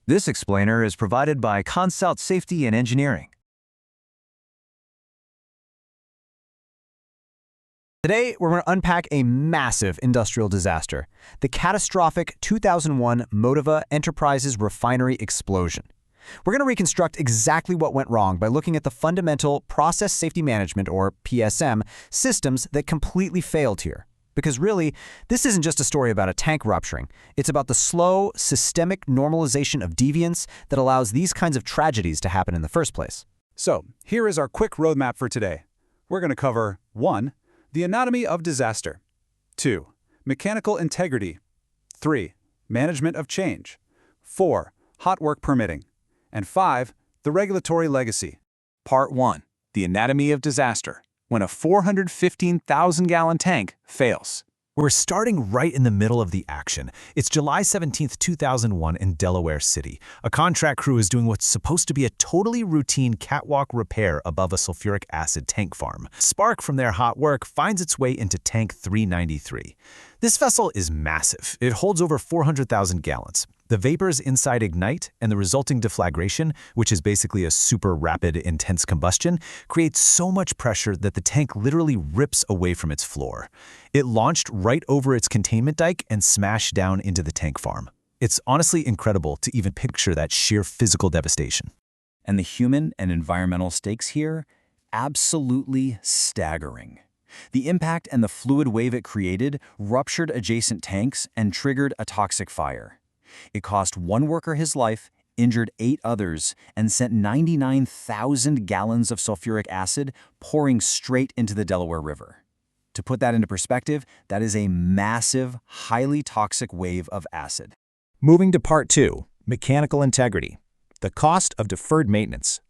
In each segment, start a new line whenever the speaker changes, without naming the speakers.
This explainer is provided by Consult Safety and Engineering.
Today, we're going to unpack a massive industrial disaster, the catastrophic 2001 Motiva Enterprises refinery explosion. We're going to reconstruct exactly what went wrong by looking at the fundamental process safety management, or PSM, systems that completely failed here. Because really, this isn't just a story about a tank rupturing. It's about the slow, systemic normalization of deviance that allows these kinds of tragedies to happen in the first place.
So, here is our quick roadmap for today. We're going to cover 1. The anatomy of disaster. 2. Mechanical integrity. 3. Management of change. 4. Hot work permitting. And 5. The regulatory legacy.
Part 1. The anatomy of disaster. When a 415,000-gallon tank fails.
We're starting right in the middle of the action. It's July 17, 2001 in Delaware City. A contract crew is doing what's supposed to be a totally routine catwalk repair above a sulfuric acid tank farm. Spark from their hot work finds its way into tank 393. This vessel is massive. It holds over 400,000 gallons. The vapors inside ignite, and the resulting deflagration, which is basically a super rapid, intense combustion, creates so much pressure that the tank literally rips away from its floor. It launched right over its containment dike and smashed down into the tank farm. It's honestly incredible to even picture that sheer physical devastation.
And the human and environmental stakes here? Absolutely staggering. The impact and the fluid wave it created ruptured adjacent tanks and triggered a toxic fire. It cost one worker his life, injured 8 others, and sent 99,000 gallons of sulfuric acid pouring straight into the Delaware River. To put that into perspective, that is a massive, highly toxic wave of acid.
Moving to Part 2, Mechanical Integrity, the cost of deferred maintenance.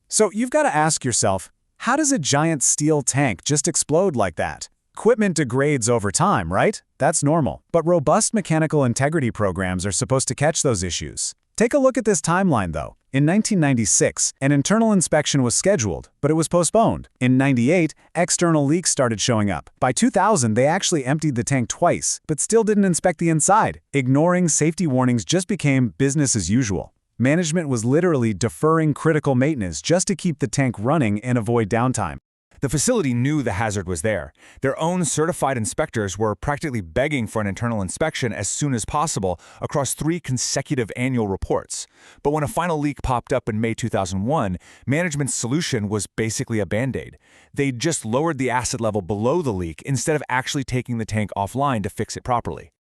So you've got to ask yourself, how does a giant steel tank just explode like that? Equipment degrades over time, right? That's normal. But robust mechanical integrity programs are supposed to catch those issues. Take a look at this timeline, though. In 1996, an internal inspection was scheduled, but it was postponed. In 98, external leaks started showing up. By 2000, they actually emptied the tank twice, but still didn't inspect the inside. Ignoring safety warnings just became business as usual. Management was literally deferring critical maintenance just to keep the tank running and avoid downtime.
The facility knew the hazard was there. Their own certified inspectors were practically begging for an internal inspection as soon as possible across 3 consecutive annual reports. But when a final leak popped up in May 2001, management's solution was basically a Band-Aid. They just lowered the acid level below the leak instead of actually taking the tank offline to fix it properly.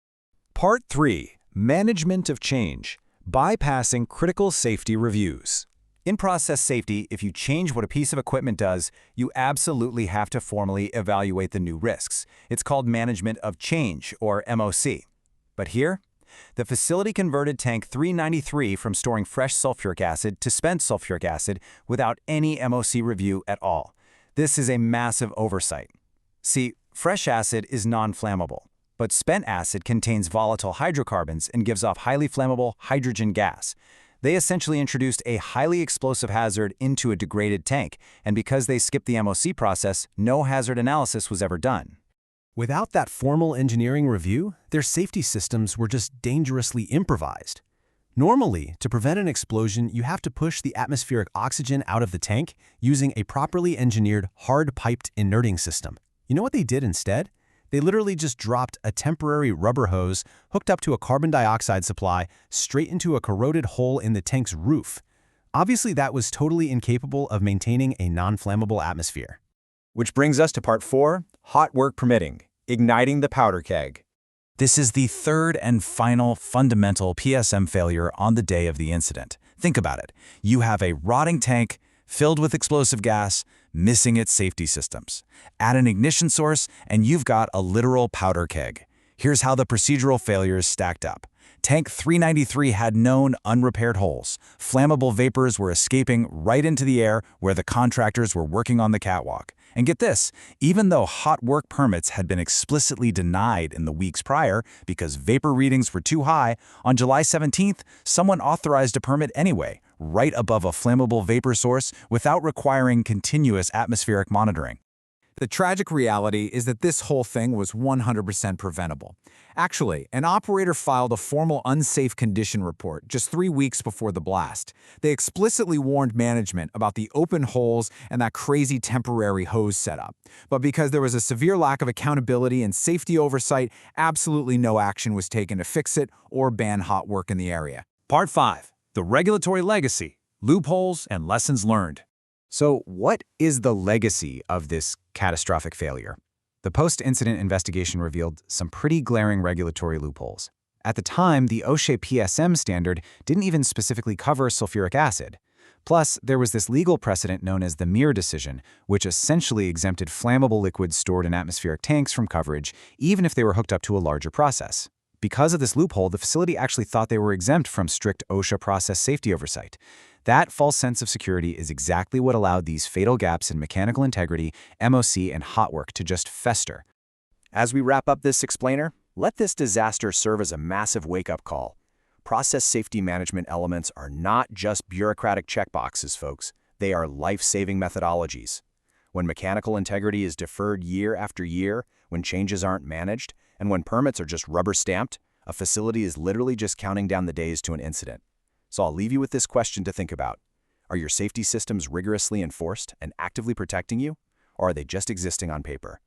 Part 3, Management of Change, bypassing critical safety reviews. In process safety, if you change what a piece of equipment does, you absolutely have to formally evaluate the new risks. It's called management of change, or MOC. But here, the facility converted tank 393 from storing fresh sulfuric acid to spent sulfuric acid without any MOC review at all. This is a massive oversight. See, fresh acid is non-flammable, but spent acid contains volatile hydrocarbons and gives off highly flammable hydrogen gas. They essentially introduced a highly explosive hazard into a degraded tank, and because they skipped the MOC process, no hazard analysis was ever done.
Without that formal engineering review, their safety systems were just dangerously improvised. Normally, to prevent an explosion, you have to push the atmospheric oxygen out of the tank using a properly engineered, hard-piped inerting system. You know what they did instead? They literally just dropped a temporary rubber hose hooked up to a carbon dioxide supply straight into a corroded hole in the tank's roof. Obviously, that was totally incapable of maintaining a non-flammable atmosphere.
Which brings us to Part 4, Hot Work Permitting, Igniting the Powder Keg.
This is the third and final fundamental PSM failure on the day of the incident. Think about it. You have a rotting tank filled with explosive gas, missing its safety systems. Add an ignition source, and you've got a literal powder keg. Here's how the procedural failures stacked up. Tank 393 had known unrepaired holes. Flammable vapors were escaping right into the air where the contractors were working on the catwalk. And get this, even though hot work permits had been explicitly denied in the weeks prior because vapor readings were too high, on July 17th, someone authorized a permit anyway, right above a flammable vapor source without requiring continuous atmospheric monitoring.
The tragic reality is that this whole thing was 100% preventable. Actually, an operator filed a formal unsafe condition report just 3 weeks before the blast. They explicitly warned management about the open holes and that crazy temporary hose setup. But because there was a severe lack of accountability and safety oversight, absolutely no action was taken to fix it or ban hot work in the area.
Part 5. The regulatory legacy, loopholes, and lessons learned.
So what is the legacy of this catastrophic failure? The post-incident investigation revealed some pretty glaring regulatory loopholes. At the time, the OSHA PSM standard didn't even specifically cover sulfuric acid. Plus, there was this legal precedent known as the Mir decision, which essentially exempted flammable liquids stored in atmospheric tanks from coverage, even if they were hooked up to a larger process. Because of this loophole, the facility actually thought they were exempt from strict OSHA process safety oversight. That false sense of security is exactly what allowed these fatal gaps in mechanical integrity, MOC, and hot work to just fester.
As we wrap up this explainer, let this disaster serve as a massive wake-up call. Process safety management elements are not just bureaucratic checkboxes, folks. They are life-saving methodologies. When mechanical integrity is deferred year after year, when changes aren't managed, and when permits are just rubber-stamped, a facility is literally just counting down the days to an incident. So I'll leave you with this question to think about. Are your safety systems rigorously enforced and actively protecting you, or are they just existing on paper?